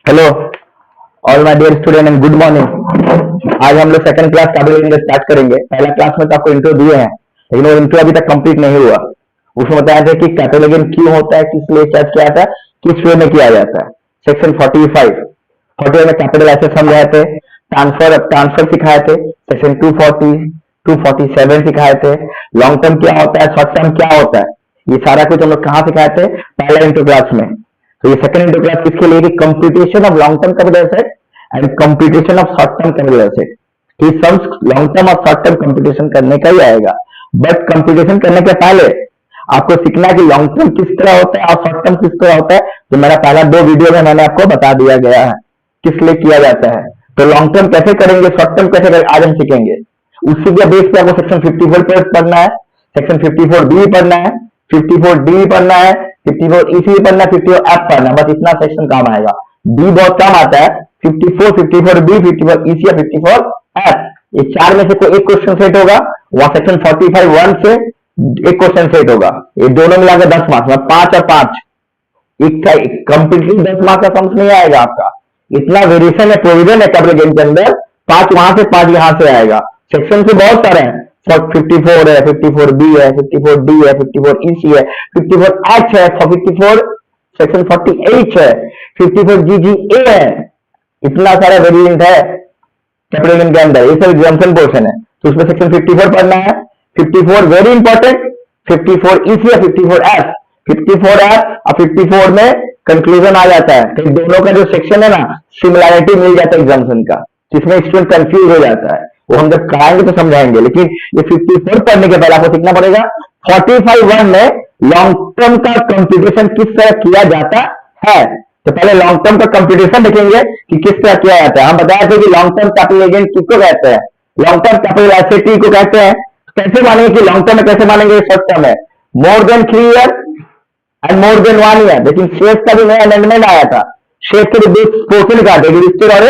Hello all my dear student and good morning. आज हम लोग सेकंड क्लास कैपिटल स्टार्ट करेंगे। पहला क्लास में तो आपको इंट्रो दिए हैं, लेकिन वो इंट्रो अभी तक कंप्लीट नहीं हुआ। उसमें बताया था कि कैपिटल क्यों होता है, किस लिए क्या किया जाता है, किस वे में किया जाता है। सेक्शन 45 में कैपिटल ऐसे समझाए थे, ट्रांसफर ट्रांसफर सिखाए थे। सेक्शन 240 247 सिखाए थे। लॉन्ग टर्म क्या होता है, शॉर्ट टर्म क्या होता है, ये सारा कुछ हम लोग कहाँ सिखाए थे, पहला इंट्रो क्लास में। तो ये सेकंड इंट्रो क्लास किसके लिए, computation of long term capital asset and computation of short term capital asset. ये सम्स लॉन्ग टर्म और शॉर्ट टर्म कंप्यूटेशन करने का ही आएगा। बट कंप्यूटेशन करने के पहले आपको सीखना है कि लॉन्ग टर्म किस तरह होता है और शॉर्ट टर्म किस तरह होता है। तो मेरा पहला 2 वीडियो में मैंने आपको बता दिया गया है किस लिए किया जाता है। तो लॉन्ग टर्म कैसे करेंगे, शॉर्ट टर्म कैसे करेंगे, आज हम सीखेंगे। उसी के बेस पे आपको सेक्शन 54 पे पढ़ना है, सेक्शन 54 बी पढ़ना है, 54 डी पढ़ना है, 54 ईसी पढ़ना है, 54 एफ पढ़ना है। बस इतना सेक्शन काम आएगा। बी बहुत कम आता है। 54 54 बी, 54 ईसी या 54 एफ, ये चार में से कोई एक क्वेश्चन सेट होगा। वहां सेक्शन 45 1 से एक क्वेश्चन सेट होगा। ये दोनों मिलाकर 10 मार्क्स में 5 और 5 कंप्लीटली 10 मार्क्स का समझ नहीं आएगा आपका। इतना वेरिएशन है, प्रोविजन है कैपिटल गेन के अंदर। 5 वहां से 5 यहां से आएगा। सेक्शन से बहुत सारे हैं। 54 है, 54 बी है, 54 डी है, 54 ईसी है, 54 एच है, 54 सेक्शन 48 है, 54 जीजीए है। इतना सारा वेरिएंट है कैपिटल गेन के अंदर। ये सब एग्जाम्पल पोर्शन है, तो उसमें सेक्शन 54 पढ़ना है। 54 वेरी इंपॉर्टेंट। 54 ईसी या 54 एफ, 54 एफ और 54 में कंक्लूजन आ जाता है। तो दोनों का जो सेक्शन है ना, सिमिलैरिटी मिल जाता है एग्जाम्पल का, जिसमें स्टूडेंट कंफ्यूज हो जाता है। वो हम जब कराएंगे तो समझाएंगे, लेकिन ये 54 पढ़ने के पहले आपको सीखना पड़ेगा 45 1 में लॉन्ग टर्म का कंप्यूटेशन किस तरह किया जाता है। तो पहले लॉन्ग टर्म का कंप्यूटेशन देखेंगे कि किस तरह किया जाता है। हम बताए थे कि लॉन्ग टर्म कैपिटल एजेंट किसको कहते हैं, लॉन्ग टर्म कैपिटल एसेट को कहते हैं। कैसे मानेंगे कि लॉन्ग टर्म में, कैसे मानेंगे शॉर्ट टर्म है, more than 3 year and more than 1 year. लेकिन शेष का भी नया अमेंडमेंट आया था। शेष के लिए पोर्शन निकालते, रजिस्टर और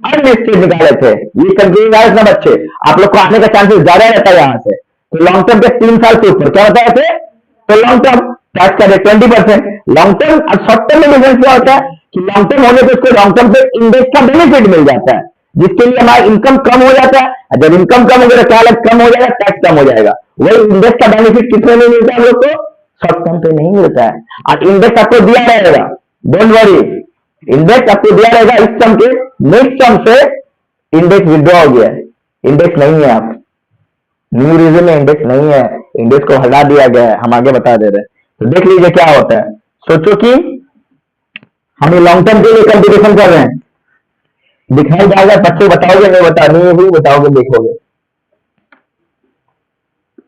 अनलिस्टेड निकाले थे। ये कंफ्यूजन आया ना बच्चे, आप लोग को आने का चांसेस ज्यादा रहता है यहाँ से। तो लॉन्ग टर्म के 3 साल से ऊपर क्या बताए थे, तो लॉन्ग टर्म टैक्स का रेट 20%। लॉन्ग टर्म और शॉर्ट टर्म में डिफरेंस क्या होता है कि लॉन्ग टर्म होने पर उसको लॉन्ग टर्म से इंडेक्स का बेनिफिट मिल जाता है, जिसके लिए हमारा इनकम कम हो जाता है। जब इनकम कम होगा तो क्या अलग कम हो जाएगा, टैक्स कम हो जाएगा। वही इंडेक्स का बेनिफिट कितने में मिलता है हम लोग को, शॉर्ट टर्म पे नहीं मिलता है। और इंडेक्स आपको दिया रहेगा, डोंट वरी, इंडेक्स आपको दिया रहेगा। इस टर्म के नेक्स्ट टर्म से इंडेक्स विड्रॉ हो गया है, इंडेक्स नहीं है। आप न्यू रीजन में इंडेक्स नहीं है, इंडेक्स को हटा दिया गया है, हम आगे बता दे रहे हैं। तो देख लीजिए क्या होता है। सोचो कि हम लॉन्ग टर्म के लिए कंप्यूटेशन कर रहे हैं, दिखाई जाएगा, बच्चे बताओगे नहीं, नहीं भी बताओगे, देखोगे।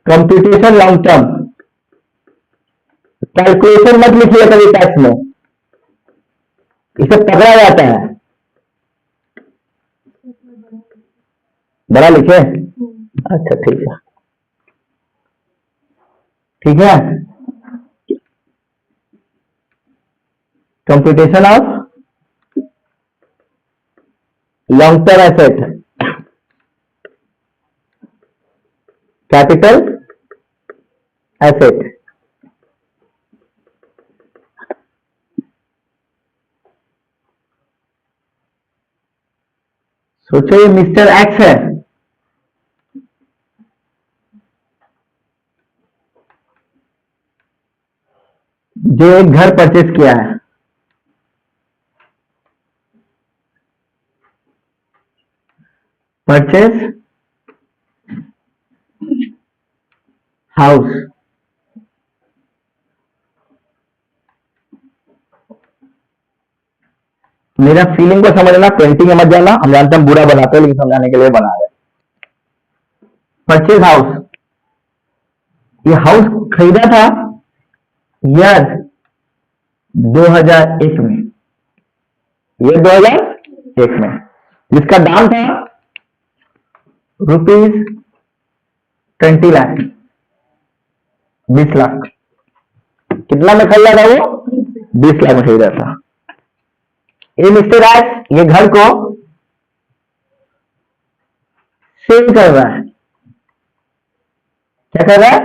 कंप्यूटेशन लॉन्ग टर्म कैलकुलेशन मत लिखिए कभी टेक्स्ट में, इसे पकड़ा जाता है। बड़ा लिखे, अच्छा ठीक है, ठीक है। Computation of long term asset capital asset. सोचो ये मिस्टर एक्स है, जो एक घर परचेज किया है। परचेज हाउस, मेरा फीलिंग को समझना, पेंटिंग में मत जाना। हम जानते हैं बुरा बनाते हैं, लेकिन समझाने के लिए बना रहे। परचेज हाउस, ये हाउस खरीदा था ईयर 2001 में, ये 2001 में, जिसका दाम था ₹20 लाख, 20 लाख। कितना में खरीदा था वो, 20 लाख में खरीदा था। ये मिस्टर एक्स ये घर को सेल कर रहा है। क्या कर रहा है,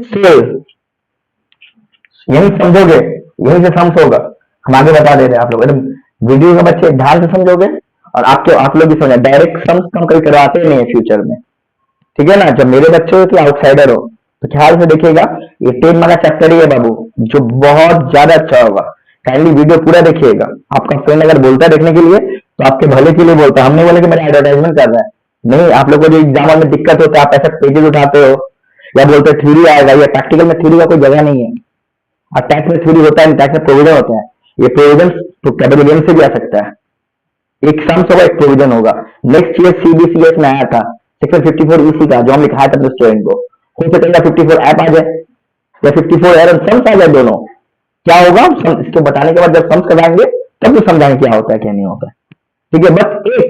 सेल। यही समझोगे, यही से सम्स होगा। हम आगे बता दे रहे हैं आप लोग, एकदम वीडियो का बच्चे ध्यान से समझोगे और आप लोग भी समझे। डायरेक्ट सम्स हम कभी करवाते नहीं है फ्यूचर में, ठीक है ना। जब मेरे बच्चे हो कि आउटसाइडर हो तो ख्याल से देखिएगा, ये 10 वाला चैप्टर ही है बाबू, जो बहुत ज्यादा अच्छा होगा। काइंडली वीडियो पूरा देखिएगा। आपका फ्रेंड अगर बोलता है देखने के लिए तो आपके भले के लिए बोलता है, हमने बोले कि मेरा एडवर्टाइजमेंट कर रहा है। नहीं, आप लोग को जो एग्जाम में दिक्कत होता है, आप ऐसे पेजेस उठाते हो या बोलते हो थ्योरी आएगा, या प्रैक्टिकल में थ्योरी का कोई जगह नहीं है। और टैक्स में थ्योरी होता है, टैक्स में प्रोविजन होता है। ये प्रोविजन तो कैपिटल से भी आ सकता है। एक सम्स होगा, एक प्रोविजन होगा। नेक्स्ट ईयर सीबीसीएस में आया था सेक्शन 54 ईसी का, जो हम लिखाया था अपने स्टूडेंट को। हो सकेगा 54 ऐप आ जाए या 54 एरर सम्स आ जाए, दोनों। क्या होगा, इसके बताने के बाद जब सम्स कराएंगे तब तो समझाएंगे क्या होता है क्या नहीं होता है, ठीक है। बस एक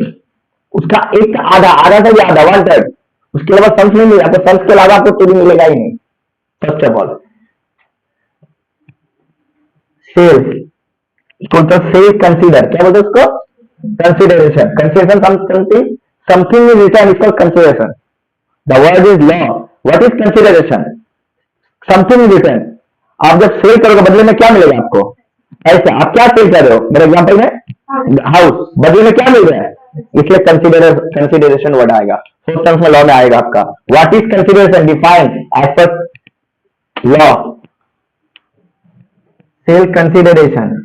उसका एक का आधा आधा से भी आधा 1/3, उसके अलावा सम्स नहीं मिलेगा। आपको सम्स के अलावा आपको तो भी मिलेगा ही नहीं। First of all sale, sale consider, क्या बोलते हैं उसको, consideration. Consideration something, something is return is called consideration. The word is law. What is consideration? Something is return. आप जब सेल करोगे बदले में क्या मिलेगा आपको? ऐसे आप क्या सेल कर रहे हो, मेरे एग्जांपल में हाउस, बदले में क्या मिल रहा है, इसलिए कंसिडरेशन वर्ड आएगा। फोर्थ टर्म्स में लॉ में आएगा आपका। What is consideration? Defined as per law. Sale consideration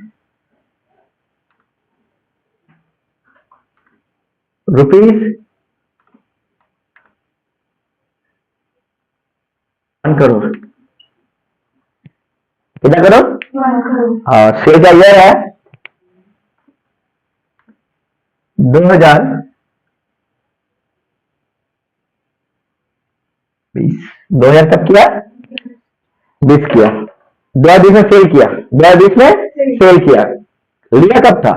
rupees 1 crore. कितना करोड़? सेल का ईयर है 2020। 2000 तक किया, 20 किया, 2020 में सेल किया, 2020 में सेल किया। लिया कब था?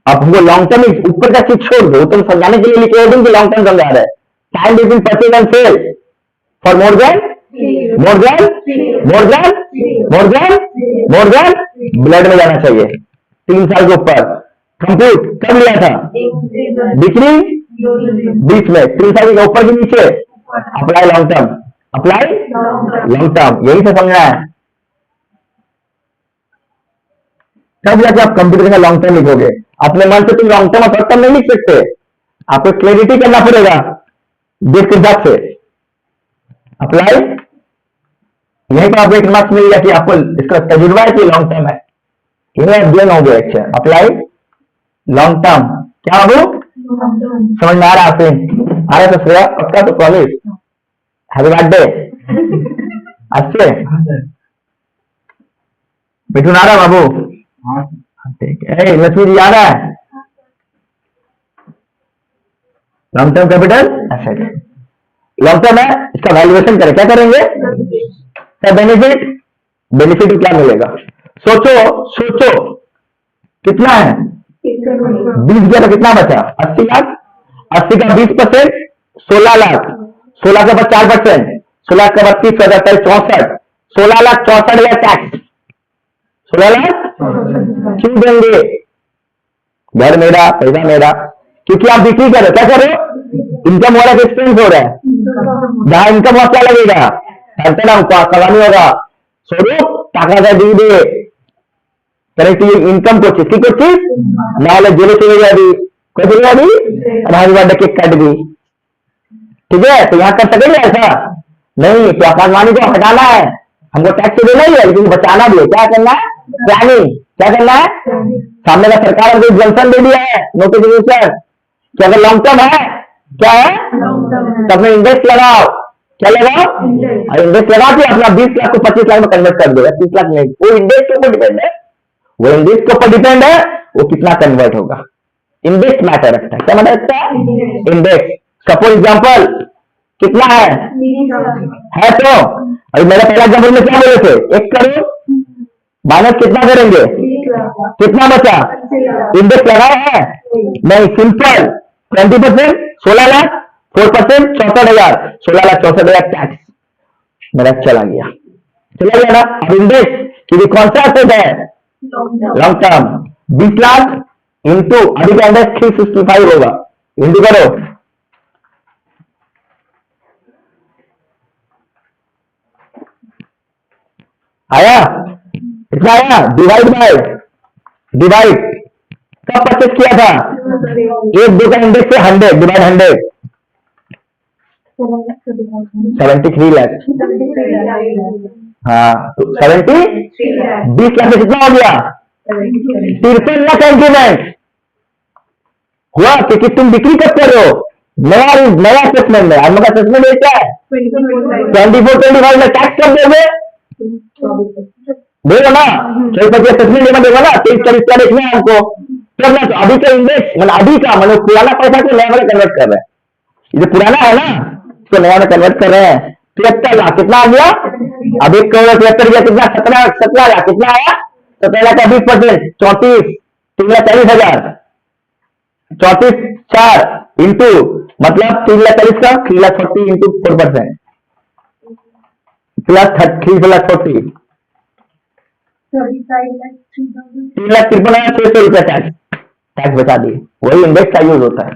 अब हमको लॉन्ग टर्म ऊपर का चीज छोड़ दो, तुम समझाने के लिए लिखे हो कि लॉन्ग टर्म समझा रहे हैं। Time between purchase and sale for more than more than more than more than more than blood में जाना चाहिए 3 साल के ऊपर। कंप्यूट कब लिया था? बिक्री 20 में, 3 साल के ऊपर के नीचे apply long term, apply long term, यही से समझना है। तब जाके आप कंप्यूटर का लॉन्ग टर्म लिखोगे। अपने मन से तुम लॉन्ग टर्म और शॉर्ट टर्म नहीं लिख सकते, आपको क्लैरिटी करना पड़ेगा डेट के हिसाब से। अप्लाई, यहीं पर आपको एक मार्क्स मिलेगा कि आपको इसका तजुर्बा है कि लॉन्ग टर्म है, अध्ययन हो गया। अच्छा, अप्लाई लॉन्ग टर्म, क्या बाबू समझ में आ रहा है? आ रहा तो श्रेया पक्का, तो प्रॉमिस। Happy birthday. अच्छे मिठुन आ रहा बाबू? ठीक है। लक्ष्मी जी आ रहा है? Long term capital asset, long term है, इसका वैल्यूएशन करें, क्या करेंगे? बेनिफिट, बेनिफिट क्या मिलेगा? सोचो सोचो, कितना है? 20 गया तो कितना बचा? 80 लाख। 80 का 20% 16 लाख। 16 का बाद 4%, 16 का बाद 30 हजार 64, 16,64,000 टैक्स। 16 लाख क्यों देंगे? घर मेरा, पैसा मेरा, क्योंकि आप बिक्री करो, क्या करो? इनकम हो रहा है, एक्सपेंस हो रहा है। जहां इनकम हुआ क्या लगेगा? कलानी होगा। स्वरूप टाका का दी दे करेक्ट, ये इनकम को चीज की चीज ना जेल चले गया अभी, कोई चले अभी हमारी बात केक काट दी, ठीक है। तो यहाँ कर सकेंगे ऐसा नहीं, तो आकाशवाणी को हटाना है, हमको टैक्स देना ही है लेकिन बचाना भी है। क्या करना है? प्लानिंग। क्या करना है? सामने का सरकार ने जंक्शन दे दिया है, नोटिफिकेशन कि अगर लॉन्ग टर्म है, क्या है, तो अपने इंडेक्स लगाओ। क्या लगाओ? और इंडेक्स लगा के अपना 20 लाख को 25 लाख में कन्वर्ट कर दो, 30 लाख नहीं। वो इंडेक्स के ऊपर डिपेंड है, वो इंडेक्स के ऊपर डिपेंड है, वो कितना कन्वर्ट होगा। इंडेक्स मैटर रखता है। क्या मैटर रखता है? इंडेक्स। सपोज एग्जांपल कितना है तो अभी मेरा पहला एग्जांपल में क्या बोले थे? 1 करोड़ माइनस कितना करेंगे? कितना बचा? इंडेक्स लगाया है नहीं, सिंपल 20%, 16 लाख, 4% 64,000, 16,64,000 टैक्स मेरा चला गया, चला गया ना। अब इंडेक्स क्योंकि कौन सा एसेट है? Long term. 20 लाख इंटू अभी का इंडेक्स 365 होगा, इंटू करो, आया? कितना आया? डिवाइड बाय डिवाइड कब परचेस किया था? एक दो का इंडेक्स है 100 डिवाइड 100 73 लाख। हाँ तो 20 लाख में कितना हो गया? 53 लाख इंक्रीमेंट हुआ, क्योंकि तुम बिक्री कब कर रहे हो? नया असेसमेंट में। आपका असेसमेंट क्या है? 24-25 में टैक्स कर दोगे, देगा ना? 24-25 असेसमेंट जमा देगा ना, 23-24 का देखना है हमको। तब ना तो अभी का इंडेक्स मतलब अभी का मतलब पुराना पैसा को नया में कन्वर्ट कर रहे हैं। ये पुराना है ना, इसको नया में कन्वर्ट कर रहे हैं। 73 लाख कितना आ गया? अब 1 करोड़ 73 गया कितना? 17 लाख कितना आया? 17 लाख का 20%, 34, 3,40,000, 34 4 इंटू मतलब 3,40,000 का 3,40,000 इंटू 4% प्लस 3,40,000 3,53,600 रुपया टैक्स बचा दिए। वही इंडेक्स का यूज होता है।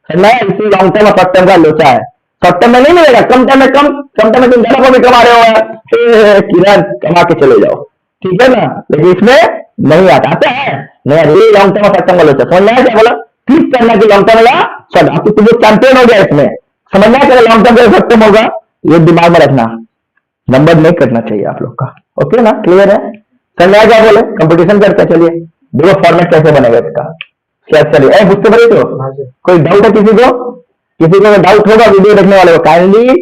मैं इसी लॉन्ग टर्म और शॉर्ट टर्म का लोचा है। शॉर्ट टर्म में नहीं मिलेगा, कम टर्म में कम टर्म में तुम ज्यादा भी कमा रहे हो, किरण कमा के चले जाओ, ठीक है ना? लेकिन इसमें नहीं आता है, नहीं लॉन्ग टर्म और शॉर्ट टर्म का लोचा। समझना है क्या बोला? क्लिक करना कि लॉन्ग टर्म या शॉर्ट। अब तुम चैंपियन हो गया इसमें, समझना है लॉन्ग टर्म या शॉर्ट टर्म होगा, ये दिमाग में रखना। नंबर नहीं करना चाहिए आप लोग का, ओके ना? क्लियर है? समझना क्या बोले? कंपटीशन करते चलिए, देखो फॉर्मेट कैसे बनेगा इसका। क्या चलिए बुझते पड़े तो कोई डाउट है किसी को? किसी को डाउट होगा वीडियो देखने वाले को काइंडली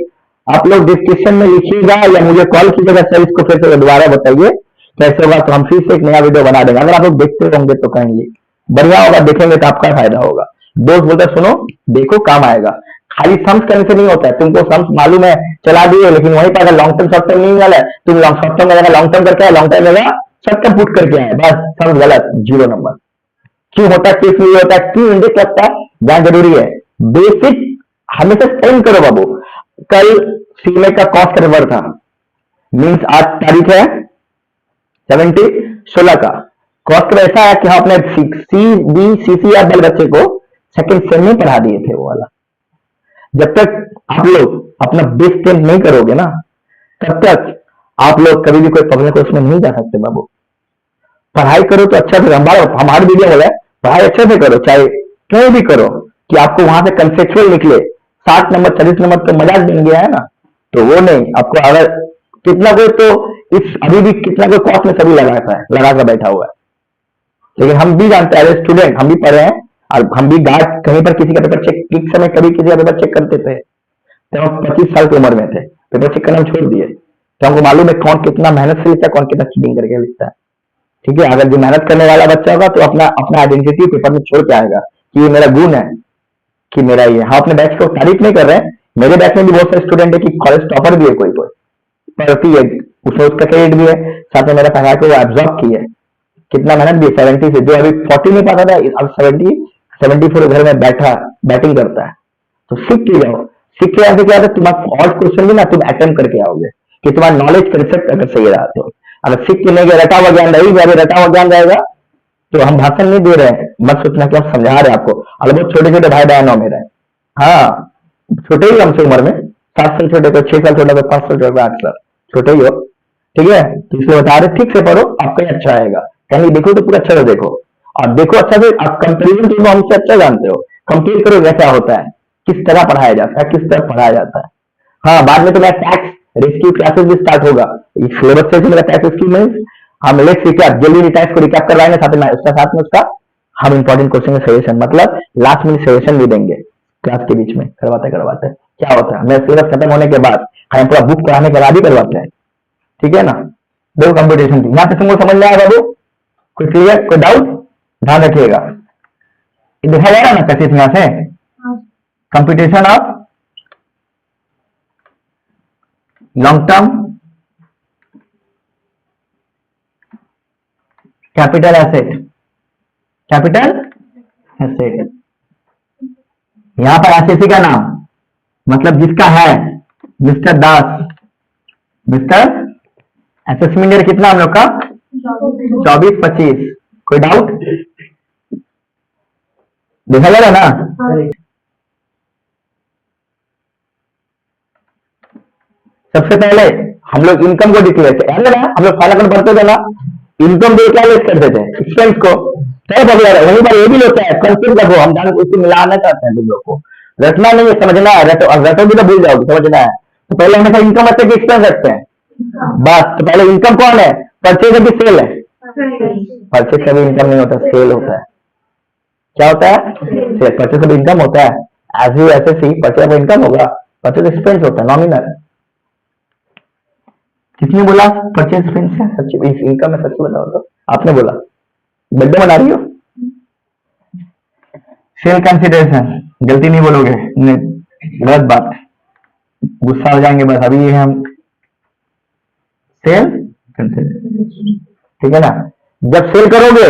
आप लोग डिस्क्रिप्शन में लिखिएगा या मुझे कॉल कीजिएगा, सर इसको फिर से दोबारा बताइए कैसे होगा, तो हम फिर से एक नया वीडियो बना देंगे। अगर आप लोग देखते होंगे तो काइंडली बढ़िया होगा, देखेंगे तो आपका फायदा होगा। दोस्त बोलते सुनो देखो काम आएगा। खाली सम्स करने से नहीं होता है, तुमको सम्स मालूम है चला दिए, लेकिन वहीं पर अगर लॉन्ग टर्म शॉर्ट टर्म नहीं वाला है, तुम शॉर्ट टर्म में लॉन्ग टर्म करके आए, लॉन्ग टर्म में शॉर्ट टर्म पुट करके आए, बस सम्स गलत, 0 नंबर। क्यों होता है, किस लिए होता है, क्यों इंडेक्स लगता है, जान जरूरी है। बेसिक हमेशा सेम करो बाबू। कल सीमे का कॉस्ट कन्वर्ट था, मीन्स आज तारीख है 16 का। कॉस्ट ऐसा है कि हम अपने CBCCR बल बच्चे को सेकंड सेम में पढ़ा दिए थे वो वाला। जब तक आप लोग अपना बेस स्ट्रेंथ नहीं करोगे ना, तब तक आप लोग कभी भी कोई पब्लिक कोर्स में नहीं जा सकते बाबू। पढ़ाई करो तो अच्छा से, हमारे वीडियो हो गया, पढ़ाई अच्छे से करो, चाहे कहीं भी करो, कि आपको वहां से कंसेप्चुअल निकले। 60 नंबर 40 नंबर तो मजाक बन गया है ना, तो वो नहीं। आपको अगर कितना कोई तो इस अभी भी कितना कोई कॉस्ट में सभी लगा कर बैठा हुआ है, लेकिन हम भी जानते हैं, स्टूडेंट हम भी पढ़े हैं, और हम भी गार्ड कहीं पर किसी का पेपर चेक एक समय कभी किसी का पेपर चेक करते थे, तो हम 25 साल की उम्र में थे, पेपर चेक करना हम छोड़ दिए, तो हमको मालूम है कौन कितना मेहनत से लिखता है, कौन कितना चीटिंग करके लिखता है। ठीक है, अगर जो मेहनत करने वाला बच्चा होगा तो अपना आइडेंटिटी पेपर में छोड़ के आएगा कि ये मेरा गुण है, कि मेरा ये। हाँ, अपने बैच को तारीफ नहीं कर रहे हैं, मेरे बैच में भी बहुत सारे स्टूडेंट है कि कॉलेज टॉपर भी है, कोई पढ़ती है, उसमें उसका क्रेडिट भी है, साथ में मेरा पढ़ा के वो एब्जॉर्ब की है, कितना मेहनत भी है। 70 से जो अभी 40 नहीं पाता था, अब 74 घर में बैटिंग करता है। तो सीख के जाओ, सीख के आगे क्या होता है, तुम्हारा और क्वेश्चन भी ना तुम अटेम्प्ट करके आओगे, कि तुम्हारा नॉलेज कंसेप्ट अगर सही रहा तो। अगर सीख के नहीं गया, रटा हुआ ज्ञान रहेगी, अभी रटा हुआ ज्ञान रहेगा तो हम भाषण नहीं दे रहे हैं, मत सोचना कि हम समझा रहे हैं आपको। अलग बहुत छोटे छोटे भाई बहनों मेरे हैं, हाँ छोटे ही हमसे उम्र में, 7 साल छोटे को, 6 साल छोटे को, 5 साल छोटे को, 8 साल छोटे ही हो, ठीक है? तो इसलिए बता रहे ठीक से पढ़ो, आपका ही अच्छा आएगा। कहीं देखो तो पूरा अच्छा से देखो, और देखो अच्छा से, आप कंपेरिजन तो हमसे अच्छा जानते हो, कंपेयर करो कैसा होता है, किस तरह पढ़ाया जाता है, किस तरह पढ़ाया जाता है। हाँ, बाद में तो मेरा टैक्स रेस्क्यू क्लासेस भी स्टार्ट होगा, सिलेबस से मेरा टैक्स रेस्क्यू मींस हम लेट्स रिकैप, जल्दी टैक्स को रिकैप करवाएंगे, साथ में उसका हम इंपॉर्टेंट क्वेश्चन का सजेशन, मतलब लास्ट मिनट सजेशन भी देंगे क्लास के बीच में, करवाते क्या होता है, मैं सिलेबस खत्म होने के बाद, हम पूरा बुक पढ़ाने के बाद ही करवाते हैं, ठीक है ना? देखो कंपटीशन की यहाँ पे तुमको समझ में आया बाबू? कोई क्लियर, कोई डाउट? ध्यान रखिएगा, देखा जा रहा ना कैसे यहाँ से competition of long term capital asset, यहां पर एसएसी का नाम मतलब जिसका है मिस्टर दास, मिस्टर असेसमेंट ईयर कितना हम लोग का 24-25। कोई डाउट? देखा जा रहा ना? सबसे पहले हम लोग इनकम को डिक्लेयर किया, हम लोग फाइल अकाउंट भरते थे ना, इनकम दे क्या लेस करते थे, एक्सपेंस को। तय पकड़ा रहा वहीं पर ये भी होता है, कंसेप्ट रखो, हम जान उसको मिलाना चाहते हैं तुम लोग को, रटना नहीं है, समझना है, रटोगे तो भूल जाओगे, समझना है। तो पहले हमेशा इनकम रखते हैं कि एक्सपेंस रखते हैं, बस। तो पहले इनकम कौन है, परचेज है कि सेल है? परचेज कभी इनकम नहीं होता, सेल होता है। क्या होता है, सेल। परचेज कभी इनकम होता है, एज यू ऐसे सी परचेज इनकम होगा, परचेज एक्सपेंस होता है, नॉमिनल। किसने बोला परचेज एक्सपेंस है, सच्ची इनकम है? सच्ची बताओ तो, आपने बोला। बर्थडे मना रही हो? सेल कंसिडरेशन, गलती नहीं बोलोगे, गलत बात, गुस्सा हो जाएंगे बस। अभी ये हम सेल कंसिडरेशन, ठीक है ना। जब सेल करोगे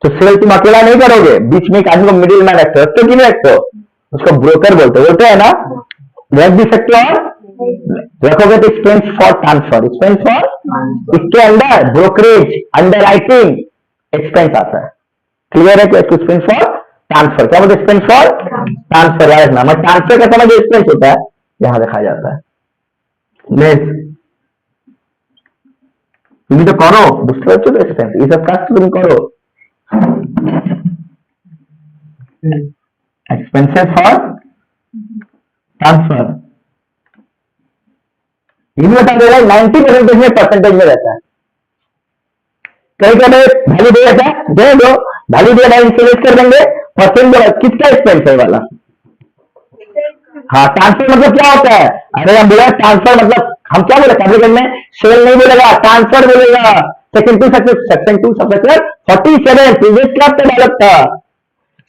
तो सेल तुम अकेला नहीं करोगे, बीच में एक आदमी को मिडिल मैन रखते हो, रखते कि नहीं रखते हो? उसको ब्रोकर बोलते हैं ना, रख भी सकते हो, और रखोगे तो expense for transfer, expense for, इसके अंदर ब्रोकरेज, अंडर राइटिंग एक्सपेंस आता है। क्लियर है? एक्सपेंस फॉर ट्रांसफर, क्या बोलते हैं, एक्सपेंस फॉर ट्रांसफर, याद रखना। मैं ट्रांसफर का समझ एक्सपेंस होता है, यहां दिखाया जाता है लेस। तुम तो करो, दूसरे बच्चों तो एक्सपेंस, ये सब कास्ट तुम करो, एक्सपेंसेस फॉर ट्रांसफर। ये भी बता दे रहा है 90% में परसेंटेज में रहता है। कहीं कहीं वैल्यू दे ऐसा दे दो, वैल्यू दिया भाई इंस्टॉलेट कर देंगे, परसेंट किसका एक्सपेंस है वाला। हाँ, ट्रांसफर मतलब क्या होता है? अरे हम बोला ट्रांसफर मतलब, हम क्या बोले कैपिटल में, सेल नहीं बोलेगा, ट्रांसफर बोलेगा। सेक्शन 2 सबसेक्शन 47 प्रीवियस क्लास में डेवलप था।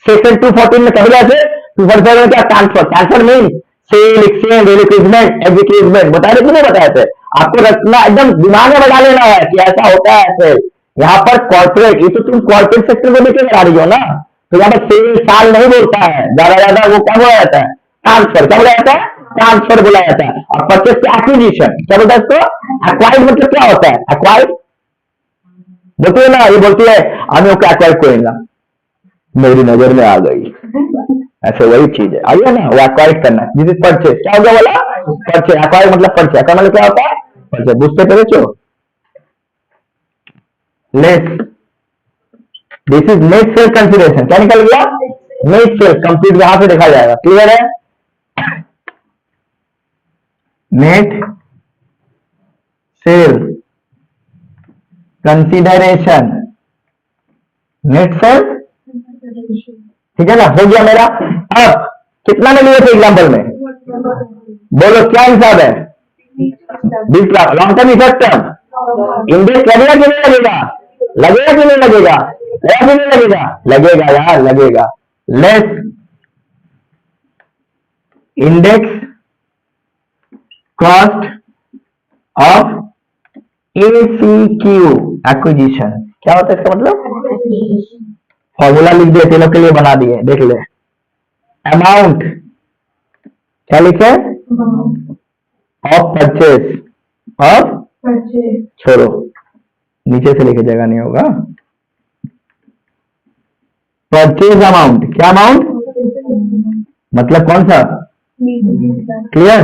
सेक्शन 214 में कभी से 247 में क्या, transfer. Transfer mean sale, exchange, recruitment, एग्जीक्यूटमेंट। बताए थे कि नहीं बताए थे? आपको रखना एकदम दिमाग में बना लेना है कि ऐसा होता है ऐसे। यहाँ पर कॉर्पोरेट, ये तो तुम कॉर्पोरेट सेक्टर को लेकर करा रही हो ना, तो यहाँ पर सेल साल नहीं बोलता है, ज्यादा वो क्या बोला जाता है, ट्रांसफर। क्या बोला जाता है, ट्रांसफर बोला जाता है। और परचेज से एक्विजिशन, क्या बोलता है इसको, एक्वायर्ड। मतलब क्या होता है एक्वायर्ड, बोलते है ना, ये बोलती है हमें को एक्वायर्ड करेगा, मेरी नजर में आ गई, ऐसे वही चीज है, आइए ना, वो एक्वायर्ड करना, जिस परचेज। क्या होगा बोला, परचेज। एक्वायर्ड मतलब परचेज, एक्वायर्ड मतलब क्या होता है, परचेज। बुझते पे बच्चों, less, this is net cell consideration. क्या निकल गया, नेट सेल। कंप्लीट यहां से देखा जाएगा, क्लियर है? Net sale consideration, net cell, ठीक है ना, हो गया मेरा। अब कितना में लिए थे एग्जाम्पल में, बोलो क्या हिसाब है, 20 lakh. Long term effect term, index लगेगा कि नहीं लगेगा, लगेगा कि नहीं लगेगा, लगेगा कि नहीं लगेगा, लगेगा यार, लगेगा। Less index cost of ACQ acquisition. क्या होता है इसका मतलब, फॉर्मूला लिख दिए, तीनों के लिए बना दिए, देख ले। अमाउंट, क्या लिखे, ऑफ परचेज, ऑफ, छोड़ो नीचे से लिखे, जगह नहीं होगा। परचेज अमाउंट, क्या अमाउंट मतलब कौन सा, clear,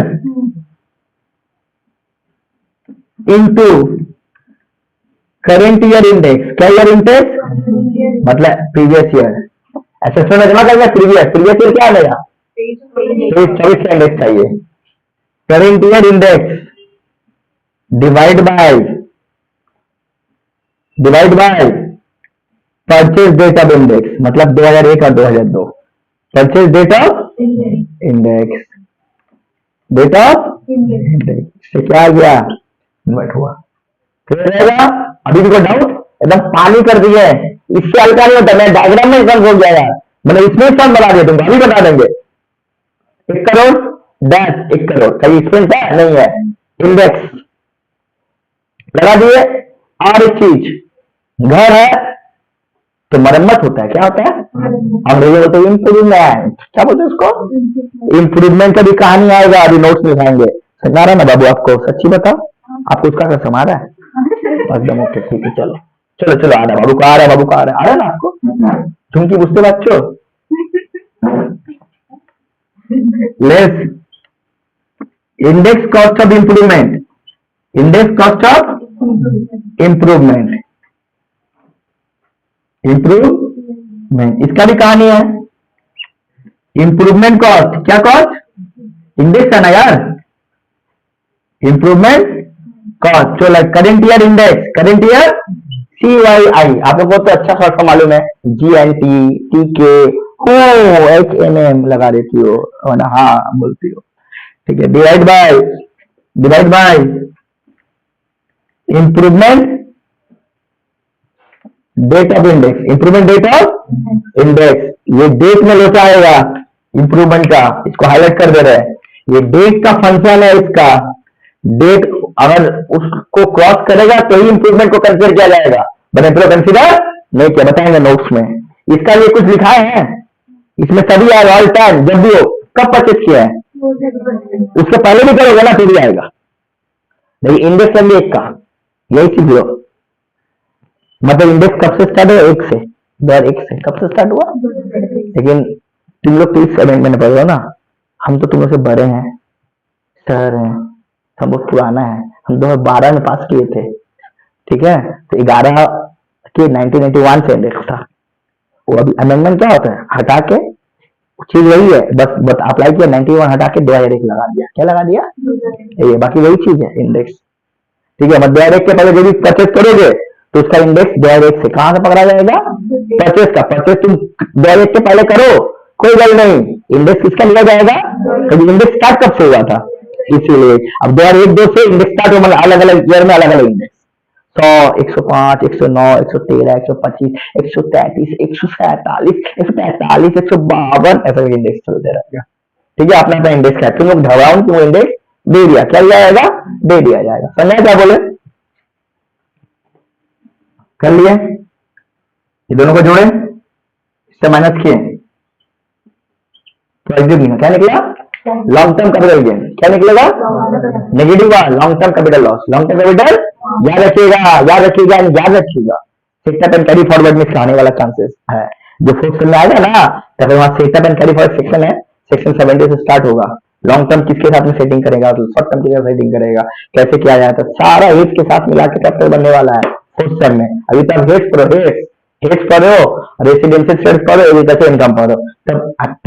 into current year index. क्या ईयर इंडेक्स मतलब प्रीवियस ईयर। असेसमेंट में जमा करना, प्रीवियस ईयर क्या आएगा, 24 का इंडेक्स चाहिए। Current year index divide by purchase date of index, मतलब 2001 और 2002। Purchase date of index, date of index से क्या आ गया, इन्वर्ट हुआ। क्लियर रहेगा? अभी भी कोई डाउट, एकदम पानी कर दिए, इससे हल्का नहीं होता। मैं डायग्राम में सॉल्व हो जाएगा, मतलब इसमें सॉल्व बना दिया, तुमको अभी बता देंगे। 1 करोड़ डैश 1 करोड़, कहीं एक्सपेंस है नहीं है, इंडेक्स लगा दिए। और एक चीज, घर है तो मरम्मत होता है, क्या होता है, अंग्रेजी बोलते हैं इम्प्रूवमेंट। क्या बोलते हैं उसको, इम्प्रूवमेंट का भी कहानी आएगा, अभी नोट्स में दिखाएंगे। समझा रहा ना बाबू आपको, सच्ची बताओ आपको उसका क्या समझ रहा है, एकदम ओके, ठीक है। चलो चलो चलो, आ रहा बाबू का, आ रहा है बाबू का, आ रहा है ना आपको, क्योंकि बुझते बच्चों। Less index cost of improvement, index cost of improvement improvement, इसका भी कहानी है इंप्रूवमेंट कॉस्ट, क्या कॉस्ट इंडेक्स है ना यार, इंप्रूवमेंट कॉस्ट। चलो current year index, current year CYI, आप लोगों को तो अच्छा शॉर्ट फॉर्म मालूम है, GNT, TK, HMM लगा देती हो ना, हाँ बोलती हो, ठीक है। Divide by improvement date of index, improvement date of index, ये डेट में लोचा आएगा इंप्रूवमेंट का, इसको हाईलाइट कर दे रहे हैं, ये डेट का फंक्शन है इसका, डेट अगर उसको क्रॉस करेगा तो ही इंप्रूवमेंट को कंसीडर किया जाएगा, बट कंसीडर नहीं किया, बताएंगे नोट्स में। इसका ये कुछ लिखा है, इसमें सभी आएगा ऑल टाइम, जब भी हो, कब परचेज किया है उसके पहले भी करोगे ना, फिर भी आएगा। नहीं इंडेक्स है एक का, यही चीज हो, मतलब इंडेक्स कब से स्टार्ट हुआ, एक से 2001 से कब से स्टार्ट हुआ, लेकिन तुम लोग 30 अमेंडमेंट में पढ़ रहे हो ना, हम तो तुम लोग से बड़े हैं, सर हैं, हम बहुत पुराना है, हम 2012 में पास किए थे, ठीक है, तो 11 के 1991 से इंडेक्स था वो। अभी अमेंडमेंट क्या होता है, हटा के चीज वही है, बस अप्लाई किया 91 हटा के 2001 लगा दिया, क्या लगा दिया ये, बाकी वही चीज है इंडेक्स, ठीक है। मतलब 2001 के पहले जो भी परचेज करोगे तो उसका इंडेक्स 2001 से कहां से पकड़ा जाएगा, परचेज का, परचेज तुम 2001 के पहले करो कोई गल नहीं, इंडेक्स किसका लिया जाएगा, क्योंकि इंडेक्स स्टार्ट कब से हुआ था, इसीलिए अब 2001-2 से इंडेक्स स्टार्ट हो, मतलब अलग अलग ईयर में अलग अलग इंडेक्स, 100, 105, 109, 113, 125, 133, 147, 143, 152 ऐसा इंडेक्स चलते रहेगा, ठीक है। अपना अपना इंडेक्स क्या है, तुम लोग घबराओ कि वो इंडेक्स दे दिया, क्या दिया जाएगा, दे दिया जाएगा, समझा क्या बोले, कर लिए, ये दोनों को जोड़े, इससे माइनस किए, तो क्या निकला, लॉन्ग टर्म कैपिटल गेन, क्या निकलेगा, negative long term capital loss, long term capital, याद रखिएगा याद रखिएगा याद रखिएगा, सेटअप एंड कैरी फॉरवर्ड में आने वाला चांसेस है, जो फोर्थ में आएगा ना, तब वहां setup and carry forward section है, सेक्शन 70 से स्टार्ट होगा, लॉन्ग टर्म किसके साथ में सेटिंग करेगा, तो शॉर्ट टर्म किसके साथ सेटिंग करेगा, कैसे किया जाता है, सारा एज के साथ मिला के कैपिटल बनने वाला है फोर्थ टर्म में। अभी तक हेड्स पढ़ो, रेसिडेंशियल स्टेट्स पढ़ो, एग्रीकल्चर इनकम पढ़ो, तब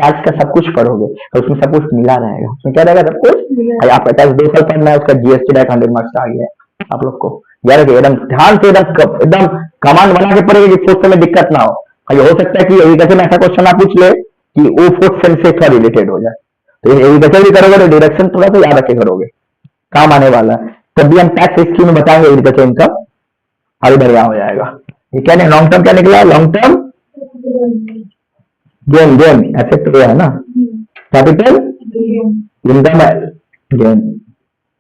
टैक्स का सब कुछ पढ़ोगे, तो उसमें सब कुछ मिला रहेगा, उसमें क्या रहेगा, सब कुछ। आपका टैक्स 2 साल पढ़ना है, उसका जीएसटी डायरेक्ट 100 मार्क्स आ गया आप लोग को, याद रखिए, एकदम ध्यान से, एकदम कमांड बना के पढ़ेगा कि फोर्थ में दिक्कत ना हो। ये हो सकता है कि एग्रीकल्चर में ऐसा क्वेश्चन आप पूछ ले कि वो फोर्थ सेम से थोड़ा रिलेटेड हो जाए, तो एग्रीकल्चर भी करोगे तो डायरेक्शन थोड़ा सा याद रखे करोगे, काम आने वाला है। तब भी हम टैक्स हिस्ट्री में बताएंगे एग्रीकल्चर इनकम, अभी बढ़िया हो जाएगा। ये क्या नहीं, लॉन्ग टर्म क्या निकला, लॉन्ग टर्म गेन एसेट तो है ना, कैपिटल इनकम गेन,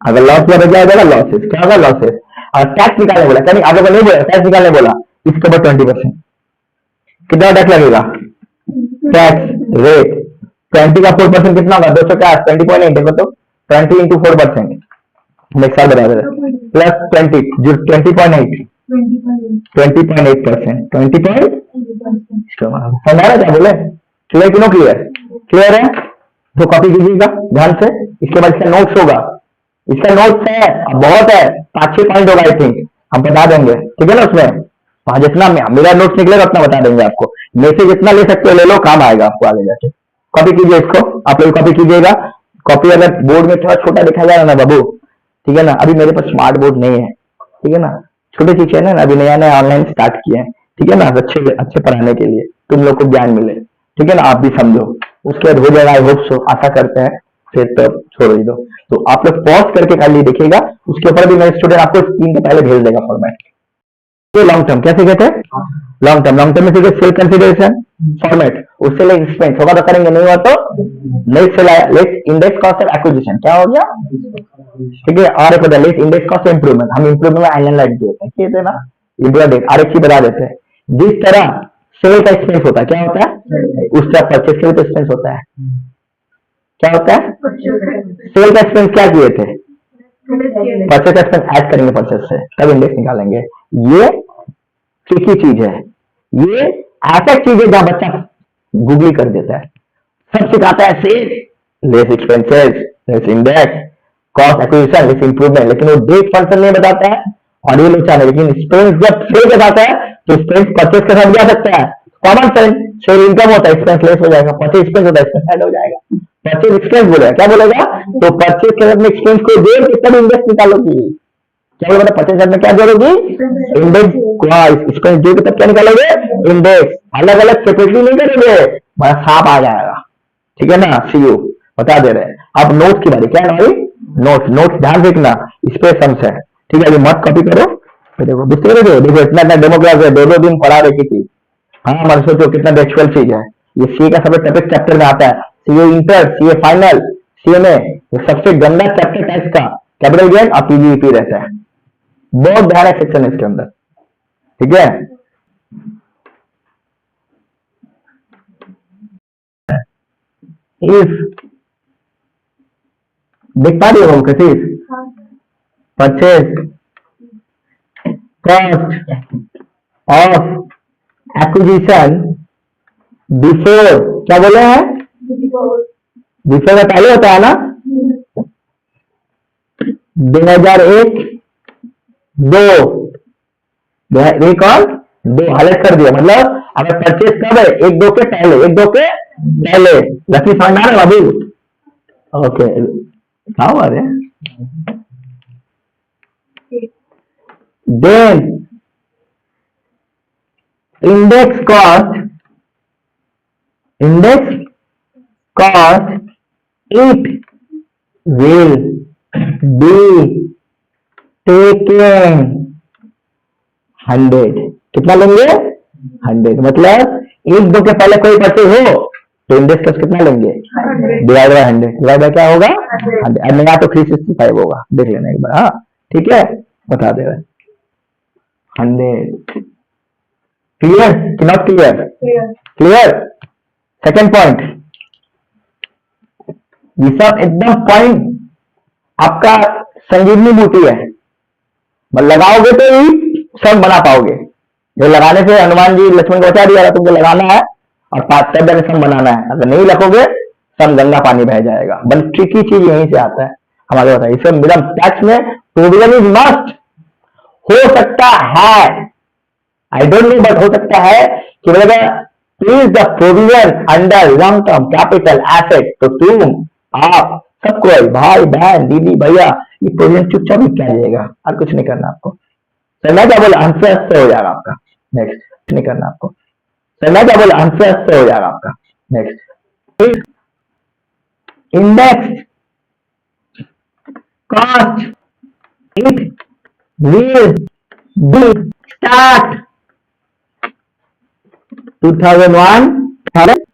अगर लॉस क्या बच जाएगा, लॉसेस क्या होगा, लॉसेस। और टैक्स निकालने बोला, क्या नहीं आप लोगों ने नहीं बोला, टैक्स निकालने बोला, इसके ऊपर 20%, कितना टैक्स लगेगा, टैक्स रेट 20 का 4% कितना होगा, 200 का 20.8, देखो तो 20 इंटू 4%, नेक्स्ट साल बराबर है, प्लस 20 जो 20.8 20.8%, 20. समझा रहे क्या बोले, क्लियर कि नो क्लियर, क्लियर है, तो कॉपी कीजिएगा ध्यान से। इसके बाद इसका नोट्स होगा, इसका नोट्स है बहुत है, 5-6 पॉइंट होगा आई थिंक, हम बता देंगे, ठीक है ना, उसमें वहां जितना मेरा नोट्स निकलेगा उतना बता देंगे आपको, मेरे से जितना ले सकते हो ले लो, काम आएगा आपको आगे जाके। कॉपी कीजिए इसको, आप लोग कॉपी कीजिएगा, कॉपी अगर बोर्ड में थोड़ा छोटा दिखा जा रहा है ना बाबू, ठीक है ना, अभी मेरे पास स्मार्ट बोर्ड नहीं है, ठीक है ना, छोटे सी चैनल अभी नया ऑनलाइन स्टार्ट किए हैं, ठीक है ना, अच्छे पढ़ाने के लिए, तुम लोग को ज्ञान मिले, ठीक है ना, आप भी समझो, उसके बाद हो जाएगा, आई होप सो, आशा करते हैं, फिर तो छोड़ ही दो। तो आप लोग पॉज करके खाली देखिएगा, उसके ऊपर भी मेरे स्टूडेंट आपको स्क्रीन पे पहले भेज देगा फॉर्मेट। तो लॉन्ग टर्म कैसे कहते हैं, लॉन्ग टर्म में सीधे सेल कंसिडरेशन फॉर्मेट, उससे ले एक्सपेंस होगा तो करेंगे, नहीं हुआ तो less index cost of acquisition, क्या हो गया, ठीक है। और एक लेस इंडेक्स कॉस्ट इंप्रूवमेंट, हम इंप्रूवमेंट में एनालाइज देते हैं ना, इंप्रूवमेंट और एक चीज बता देते हैं, जिस तरह सेल का एक्सपेंस होता है, क्या होता है, उस तरह परचेज का भी एक्सपेंस होता है, क्या होता है, सेल का एक्सपेंस क्या किए थे, परचेज एक्सपेंस ऐड करेंगे परचेज से, तब इंडेक्स निकालेंगे। ये ट्रिकी चीज है, ये ऐसा चीज है जहां बच्चा गूगली कर देता है, सब सिखाता है sale less expenses less index cost acquisition less improvement, लेकिन वो डेट फंक्शन नहीं बताता है और ये लोग चाहते हैं, लेकिन एक्सपेंस जब सेल बताता है तो एक्सपेंस परचेज के साथ जा सकता है, कॉमन सेंस। शेयर इनकम होता है, एक्सपेंस लेस हो जाएगा, परचेज एक्सपेंस होता है, एक्सपेंस ऐड हो जाएगा, परचेज एक्सपेंस बोलेगा, क्या बोलेगा? तो परचेज के साथ में एक्सपेंस को जोड़ के तब इंडेक्स निकालोगी। क्या बोला? परचेज साथ में क्या जोड़ोगी? इंडेक्स को, एक्सपेंस जोड़ के तब क्या निकालोगे? इंडेक्स। अलग अलग सेपरेटली नहीं करेंगे, बड़ा साफ आ जाएगा, ठीक है ना? सी यू बता दे रहे हैं। अब नोट की बारी, क्या है हमारी? नोट। नोट ध्यान देखना, इस पे सम्स है, ठीक है? अभी मत कॉपी करो, फिर देखो बिस्तर देखो इतना इतना डेमो क्लास है, दो दो दिन पढ़ा रखी थी। हाँ मन सोचो कितना एक्चुअल चीज है ये। सी का सबसे टॉपिक चैप्टर में आता है, CA inter, CA final, CA में सबसे गंदा चैप्टर टैक्स का कैपिटल गेन और पीजीईपी रहता है। बहुत ध्यान है सेक्शन इसके अंदर, ठीक है? इफ देख पा रही हो कैसे? Purchase cost of acquisition before, क्या बोले हैं? बिफोर का पहले होता है ना, 2001 2 एक और 2 हाईलाइट कर दिया। मतलब अगर परचेज कब है? 1-2 के पहले, 1-2 के पहले। लकी समझ आ रहा है बाबू? ओके, क्या हुआ रे? Then index cost it will be taken 100। कितना लेंगे? 100। मतलब 1-2 के पहले कोई परचेज हो तो इंडेक्स कॉस्ट कितना लेंगे? Divide by 100। डिवाइड बाय क्या होगा? 100। नया तो 365 होगा, देख लेना एक बार। हाँ ठीक है, बता दे रहे 100। क्लियर कि not clear? Clear. Second point, ये सब एकदम पॉइंट आपका संजीवनी बूटी है, लगाओगे तो ही सब बना पाओगे। जो लगाने से हनुमान जी लक्ष्मण को बचा दिया, तुमको लगाना है और 5 सम बनाना है। अगर नहीं रखोगे सब गंगा पानी बह जाएगा। बल ट्रिकी चीज यहीं से आता है हमारे बताइए। इसे मिडम टैक्स में प्रोविजन इज मस्ट। हो सकता है, आई डोंट नो, बट हो सकता है कि बोलेगा please the provision under long term capital asset, तो तुम आप सबको, भाई बहन दीदी भैया, ये प्रोविजन चुपचाप लिख के आइएगा और कुछ नहीं करना आपको। सर मैं क्या बोला? आंसर हो जाएगा आपका। नेक्स्ट नहीं करना आपको। सर मैं क्या बोला? आंसर हो जाएगा आपका। Next, index cost it will be start 2001।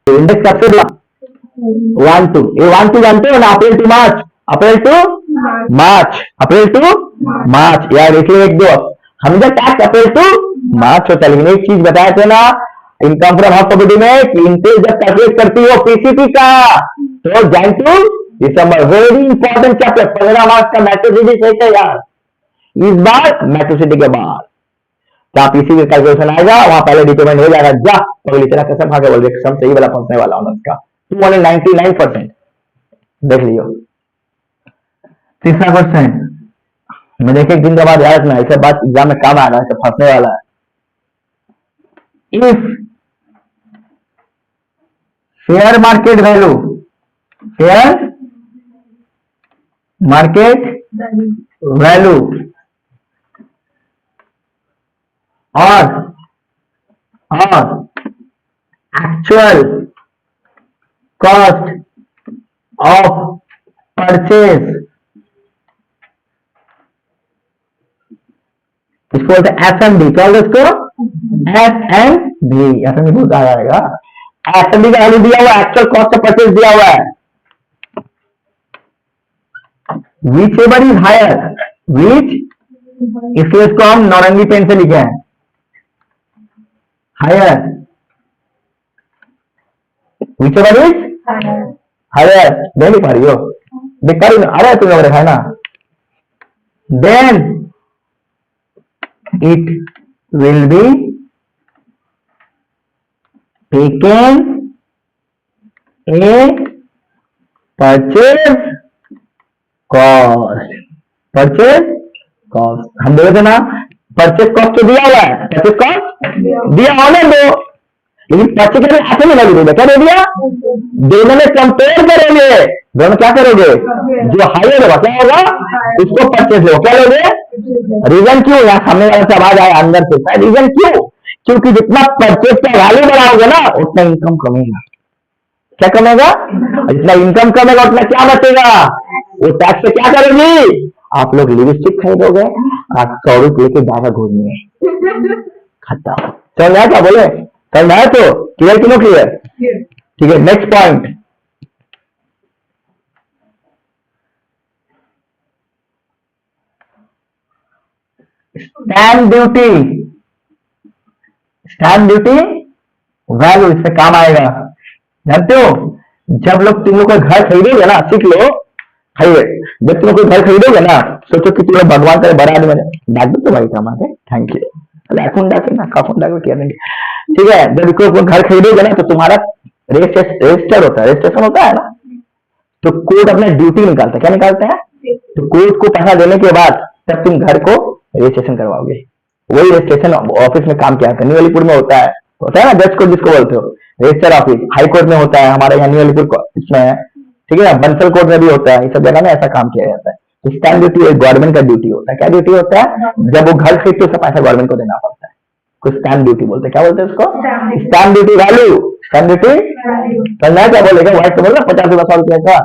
Index कब से दिया? 1-2। ये 1-2 जानते हो ना? April to March, April to March, April to March. यार देखिए 1-2 हम जब टैक्स अप्रैल टू मार्च होता है। लेकिन एक चीज बताया थे ना इनकम फ्रॉम हाउस प्रॉपर्टी में कि इंटरेस्ट जब कैलकुलेट करती हो पीसीपी का तो जैन टू दिसंबर। वेरी इंपॉर्टेंट चैप्टर, 15 मार्च का मैट्रिसिटी सेट है यार। इस बार मैट्रिसिटी के बाद जहां पीसीपी कैलकुलेशन आएगा वहां पहले डिटरमाइन हो जाएगा। जा पगली तेरा कसम खा के बोल रहे सम सही वाला पहुंचने वाला हूं उसका 299%। देख लियो 3% मैं देखे एक दिन के बाद याद रखना, ऐसा बात एग्जाम में काम आएगा, ऐसा फंसने वाला है। If fair market value, fair market value और एक्चुअल कॉस्ट ऑफ परचेज, इसको बोलते हैं एफएमडी। क्या बोलते इसको? एफएमडी। एफएमडी बहुत आ जाएगा। एफएमडी का वैल्यू दिया हुआ है, एक्चुअल कॉस्ट ऑफ परचेज दिया हुआ है। Whichever is higher, which, इसलिए इसको हम नौरंगी पेन से लिखे हैं higher, whichever is higher. देख पा रही हो? देख पा रही हो? अरे तुम लोग है ना? Then it will be taken a purchase cost। परचेज कॉस्ट हम बोले थे ना परचेज कॉस्ट तो दिया हुआ है, परचेज कॉस्ट दिया होने दो, लेकिन परचेज में ऐसे नहीं लगी देगा, क्या दे दिया, दोनों में कंपेयर करोगे, दोनों क्या करोगे, जो हायर होगा क्या होगा, उसको परचेज लो, क्या लोगे, रीजन क्यों, यहाँ सामने वाले से आवाज आया अंदर से, रीजन क्यों, क्योंकि जितना परचेज का वैल्यू बढ़ाओगे ना उतना इनकम कमेगा, क्या कमेगा, जितना इनकम कमेगा उतना क्या बचेगा, वो टैक्स से क्या करेगी, आप लोग लिपस्टिक खरीदोगे, आप 100 रुपये के ज्यादा घूमने खत्म, चल रहा क्या बोले, चल रहा है, तो क्लियर क्यों क्लियर, ठीक है। Next point, stamp duty, stamp duty value इससे काम आएगा, जानते हो, जब लोग तुम लोग का घर खरीदोगे ना, सीख लो, खरीदे, जब तुम लोग घर खरीदोगे ना, सोचो कि तुम लोग भगवान करे बड़ा आदमी, डाक दो तो भाई कमाते, थैंक यू, अकाउंट डाके ना, अकाउंट डाके क्या देंगे, ठीक है। जब कोई घर खरीदोगे ना तो तुम्हारा रजिस्टर होता है, रजिस्ट्रेशन होता है ना, तो कोर्ट अपना ड्यूटी निकालता है, क्या निकालता है, तो कोर्ट को पैसा देने के बाद तब तुम घर को रजिस्ट्रेशन करवाओगे, वही रजिस्ट्रेशन ऑफिस में काम किया, न्यू अलीपुर में होता है ना, जज कोर्ट जिसको बोलते हो, रजिस्टर ऑफिस, हाई कोर्ट में होता है, हमारे यहाँ न्यू अलीपुर इसमें है, ठीक है ना, बंसल कोर्ट में भी होता है, इस सब जगह में ऐसा काम किया जाता है। तो स्टैम्प ड्यूटी गवर्नमेंट का ड्यूटी होता है, क्या ड्यूटी होता है, जब वो घर खरीदते उसका पैसा गवर्नमेंट को देना पड़ता है, कुछ स्टैम्प ड्यूटी बोलते हैं, क्या बोलते हैं उसको, stamp duty value, stamp duty करना क्या बोलेगा, व्हाइट तो बोलेगा 50-100 रुपए का,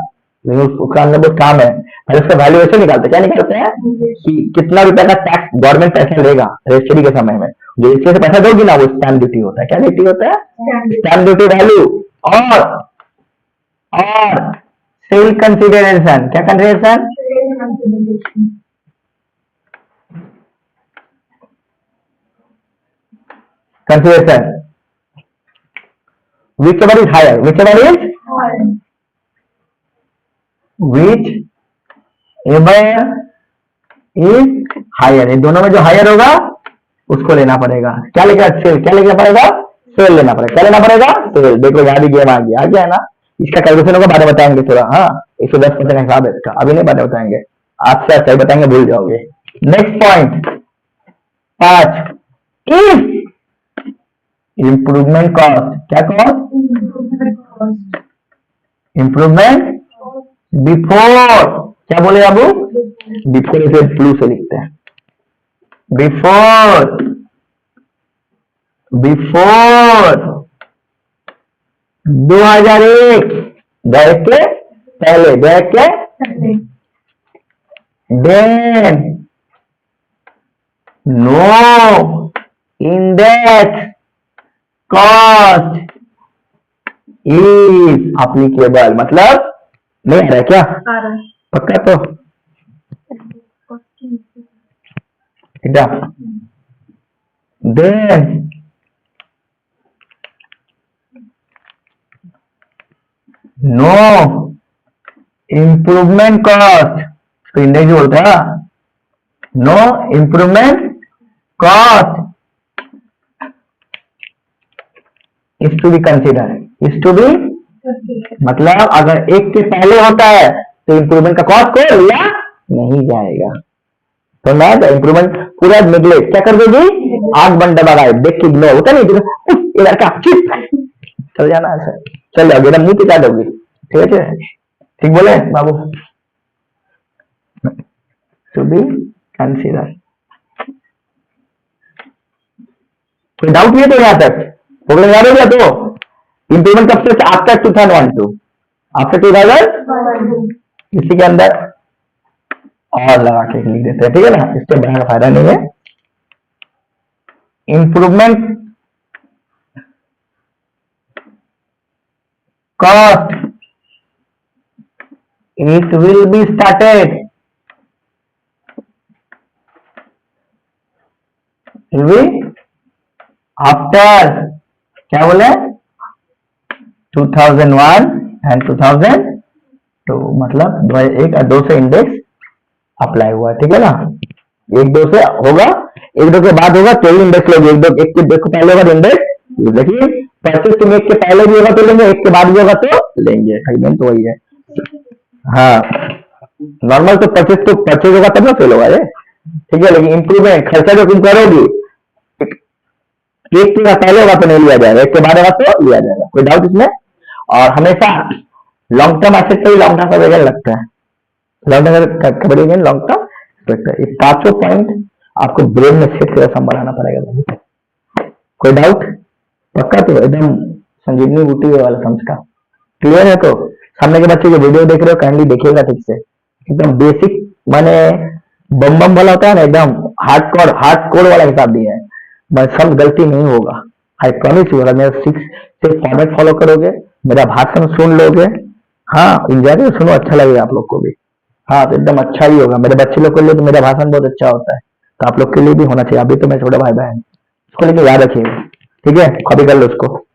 लेकिन उसका अंदर बहुत काम है, पहले उसका वैल्यूएशन निकालते, क्या निकालते हैं कि कितना रुपए का टैक्स गवर्नमेंट पैसा लेगा रजिस्ट्री के समय में, जो इससे से पैसा दोगी ना वो स्टैम्प ड्यूटी होता है, क्या ड्यूटी होता है, स्टैम्प ड्यूटी वैल्यू, और सेल कंसिडरेशन, क्या consideration, consideration, whichever is higher, whichever is higher, इन दोनों में जो हायर होगा उसको लेना पड़ेगा, क्या लेगा, सेल, क्या लेना पड़ेगा, सेल लेना पड़ेगा, क्या लेना पड़ेगा, सेल, देखो यहाँ भी गेम आ गया है ना, इसका कैलकुलेशन होगा बाद में बताएंगे थोड़ा, हाँ 110% हिसाब है इसका, अभी नहीं बाद में बताएंगे, आज से अच्छा बताएंगे भूल जाओगे। Next point 5, if improvement cost, क्या कॉस्ट, इम्प्रूवमेंट बिफोर, क्या बोले बाबू, बिफोर इसे ब्लू से लिखते हैं, बिफोर 2001 गए के पहले, then no index cost is applicable, मतलब नहीं आ रहा है क्या, पक्का तो देन नो इम्प्रूवमेंट कॉस्ट, तो इंडेक्स जो बोलता है, no improvement cost is to be consider, is to be, मतलब अगर एक के पहले होता है तो इम्प्रूवमेंट का कॉस्ट को लिया नहीं जाएगा, तो मैं इम्प्रूवमेंट पूरा निगलेक्ट क्या कर दोगी, आग बंद दबा गायब, देख के इग्नोर होता नहीं, ये लड़का चल जाना ऐसा, चल जाओगे ना, मुंह पे क्या दोगी, ठीक है, ठीक बोले बाबू, टू बी कंसिडर, कोई डाउट नहीं है तो यहाँ तक प्रॉब्लम याद हो गया, तो इम्प्रूवमेंट कब से, आफ्टर 2012, आफ्टर 2000, इसी के अंदर और लगा के लिख देते हैं, ठीक है ना, इससे बढ़ाने का फायदा नहीं है, improvement cost it will be started, after, क्या बोले, 2001 एंड 2002, मतलब 2001 और 2 से इंडेक्स अप्लाई हुआ, ठीक है ना, 1-2 से होगा, 1-2 के बाद होगा तो इंडेक्स लोगे, 1 के पहले होगा इंडेक्स, देखिए परचेज तुम 1 के पहले भी होगा तो लेंगे, 1 के बाद भी होगा तो लेंगे, पेमेंट तो वही है, हाँ नॉर्मल तो परचेज होगा तब ना सेल होगा, ठीक है, लेकिन इंप्रूवमेंट खर्चा जो तुम करोगी एक का पहले होगा तो नहीं लिया जाएगा, एक के बाद होगा तो लिया जाएगा, कोई डाउट इसमें। और हमेशा लॉन्ग टर्म एसेट पे ही लॉन्ग टर्म का वजन लगता है, लॉन्ग टर्म का वजन लॉन्ग टर्म। ये पांचों पॉइंट आपको ब्रेन में सेट करके संभालना पड़ेगा। कोई डाउट? पक्का? तो एकदम संजीवनी बूटी वाला समझ का क्लियर है। तो सामने के बच्चे जो वीडियो देख रहे हो काइंडली देखिएगा ठीक से, एकदम बेसिक माने बम बम वाला होता है ना, एकदम हार्ड कोड वाला हिसाब दिया है, मैं सब गलती नहीं होगा। आई प्रॉमिस यू, अगर मेरा सिर्फ फॉर्मेट फॉलो करोगे, मेरा भाषण सुन लोगे, हाँ इंजॉय सुनो, अच्छा लगेगा आप लोग को भी, हाँ तो एकदम अच्छा ही होगा। मेरे बच्चे लोग के लिए तो मेरा भाषण बहुत अच्छा होता है, तो आप लोग के लिए भी होना चाहिए। अभी तो मैं छोटा भाई बहन, इसको लेके याद रखिएगा, ठीक है? कॉपी कर लो उसको।